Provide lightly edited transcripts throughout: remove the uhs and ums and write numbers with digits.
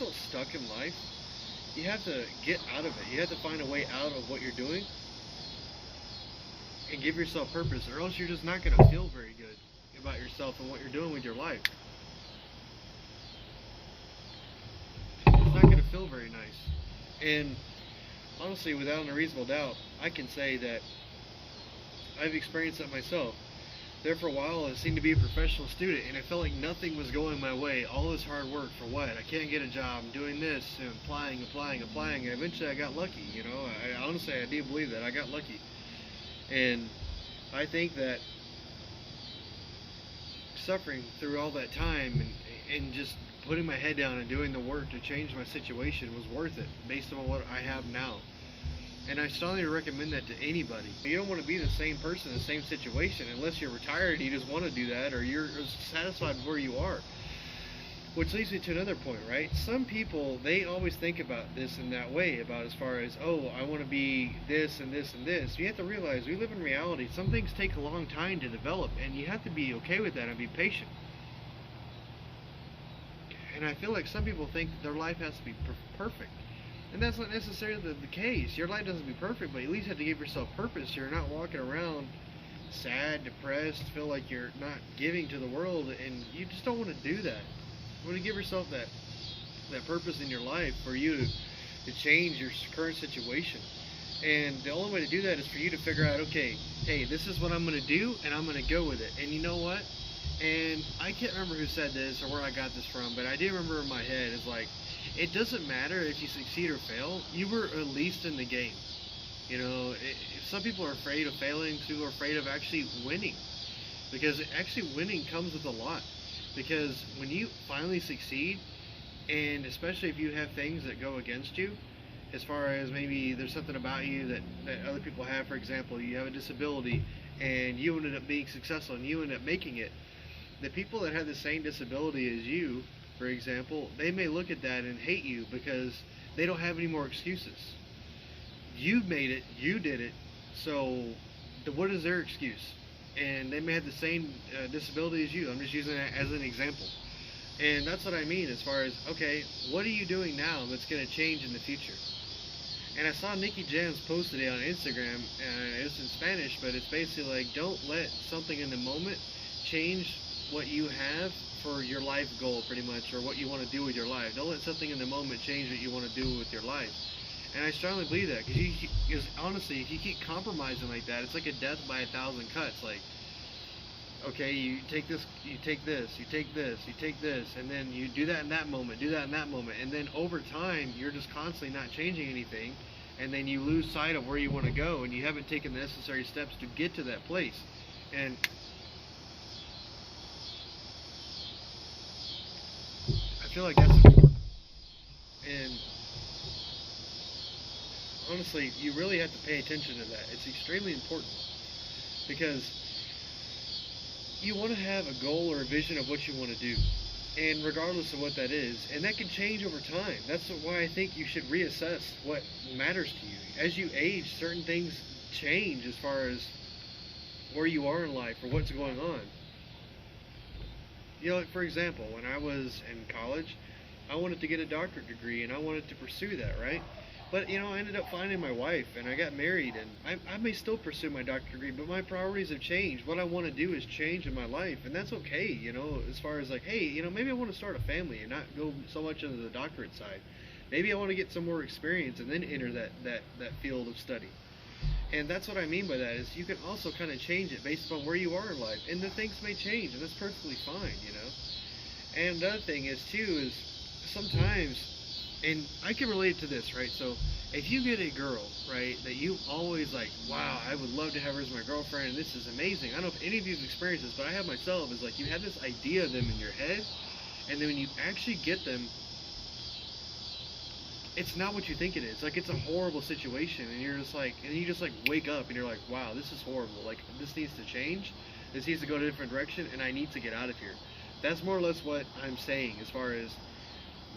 feel stuck in life, you have to get out of it. You have to find a way out of what you're doing and give yourself purpose, or else you're just not going to feel very good about yourself and what you're doing with your life. It's not going to feel very nice. And honestly, without a reasonable doubt, I can say that I've experienced that myself. There for a while, I seemed to be a professional student, and it felt like nothing was going my way. All this hard work for what? I can't get a job. I'm doing this, and applying, and eventually I got lucky. You know, honestly, I do believe that I got lucky, and I think that suffering through all that time and just putting my head down and doing the work to change my situation was worth it, based on what I have now. And I strongly recommend that to anybody. You don't want to be the same person in the same situation unless you're retired and you just want to do that, or you're satisfied with where you are. Which leads me to another point, right? Some people, they always think about this in that way, about as far as, oh, I want to be this and this and this. You have to realize we live in reality. Some things take a long time to develop, and you have to be okay with that and be patient. And I feel like some people think that their life has to be perfect. And that's not necessarily the case. Your life doesn't be perfect, but at least you have to give yourself purpose. You're not walking around sad, depressed, feel like you're not giving to the world, and you just don't want to do that. You want to give yourself that purpose in your life for you to change your current situation. And the only way to do that is for you to figure out, okay, hey, this is what I'm going to do, and I'm going to go with it. And you know what? And I can't remember who said this or where I got this from, but I do remember in my head, it's like, it doesn't matter if you succeed or fail, you were at least in the game. You know, some people are afraid of failing, too, are afraid of actually winning. Because actually winning comes with a lot. Because when you finally succeed, and especially if you have things that go against you, as far as maybe there's something about you that other people have, for example, you have a disability, and you ended up being successful, and you ended up making it, the people that have the same disability as you, for example, they may look at that and hate you because they don't have any more excuses. You made it, you did it, so what is their excuse? And they may have the same disability as you. I'm just using that as an example. And that's what I mean as far as, okay, what are you doing now that's going to change in the future? And I saw Nikki Jam's post today on Instagram, and it's in Spanish, but it's basically like, don't let something in the moment change what you have for your life goal, pretty much, or what you want to do with your life. Don't let something in the moment change what you want to do with your life. And I strongly believe that, because honestly, if you keep compromising like that, it's like a death by 1,000 cuts. Like, okay, you take this, you take this, you take this, you take this, and then you do that in that moment, and then over time, you're just constantly not changing anything, and then you lose sight of where you want to go, and you haven't taken the necessary steps to get to that place. And I feel like that's important. And honestly, you really have to pay attention to that. It's extremely important, because you want to have a goal or a vision of what you want to do, and regardless of what that is, and that can change over time. That's why I think you should reassess what matters to you. As you age, certain things change as far as where you are in life or what's going on. You know, like for example, when I was in college, I wanted to get a doctorate degree, and I wanted to pursue that, right? But, you know, I ended up finding my wife, and I got married, and I may still pursue my doctorate degree, but my priorities have changed. What I want to do is change in my life, and that's okay, you know, as far as like, hey, you know, maybe I want to start a family and not go so much into the doctorate side. Maybe I want to get some more experience and then enter that field of study. And that's what I mean by that, is you can also kind of change it based on where you are in life. And the things may change, and that's perfectly fine, you know. And the other thing is, too, is sometimes, and I can relate to this, right? So if you get a girl, right, that you always like, wow, I would love to have her as my girlfriend, and this is amazing. I don't know if any of you have experienced this, but I have myself, is like you have this idea of them in your head, and then when you actually get them, it's not what you think it is. Like, it's a horrible situation, and you're just like, and you just like wake up and you're like, wow, this is horrible. Like, this needs to change. This needs to go in a different direction, and I need to get out of here. That's more or less what I'm saying, as far as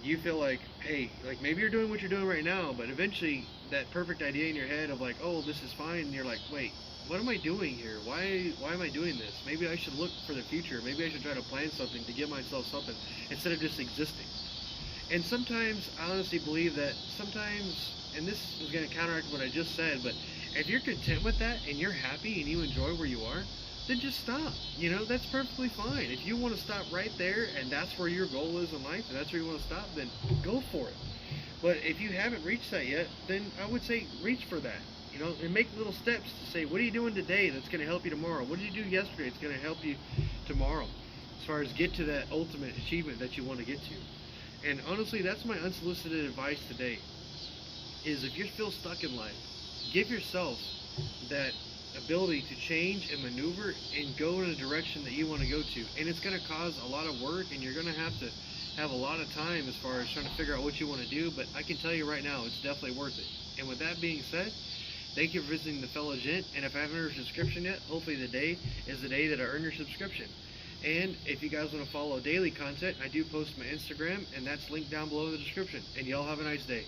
you feel like, hey, like maybe you're doing what you're doing right now, but eventually that perfect idea in your head of like, oh, this is fine, and you're like, wait, what am I doing here? Why am I doing this? Maybe I should look for the future. Maybe I should try to plan something to give myself something instead of just existing. And sometimes I honestly believe that sometimes, and this is going to counteract what I just said, but if you're content with that and you're happy and you enjoy where you are, then just stop. You know, that's perfectly fine. If you want to stop right there and that's where your goal is in life and that's where you want to stop, then go for it. But if you haven't reached that yet, then I would say reach for that. You know, and make little steps to say, what are you doing today that's going to help you tomorrow? What did you do yesterday that's going to help you tomorrow? As far as get to that ultimate achievement that you want to get to. And honestly, that's my unsolicited advice today. Is if you feel stuck in life, give yourself that ability to change and maneuver and go in a direction that you want to go to. And it's going to cause a lot of work, and you're going to have a lot of time as far as trying to figure out what you want to do. But I can tell you right now, it's definitely worth it. And with that being said, thank you for visiting the fellow Gent. And if I haven't earned your subscription yet, hopefully today is the day that I earn your subscription. And if you guys want to follow daily content, I do post my Instagram, and that's linked down below in the description. And y'all have a nice day.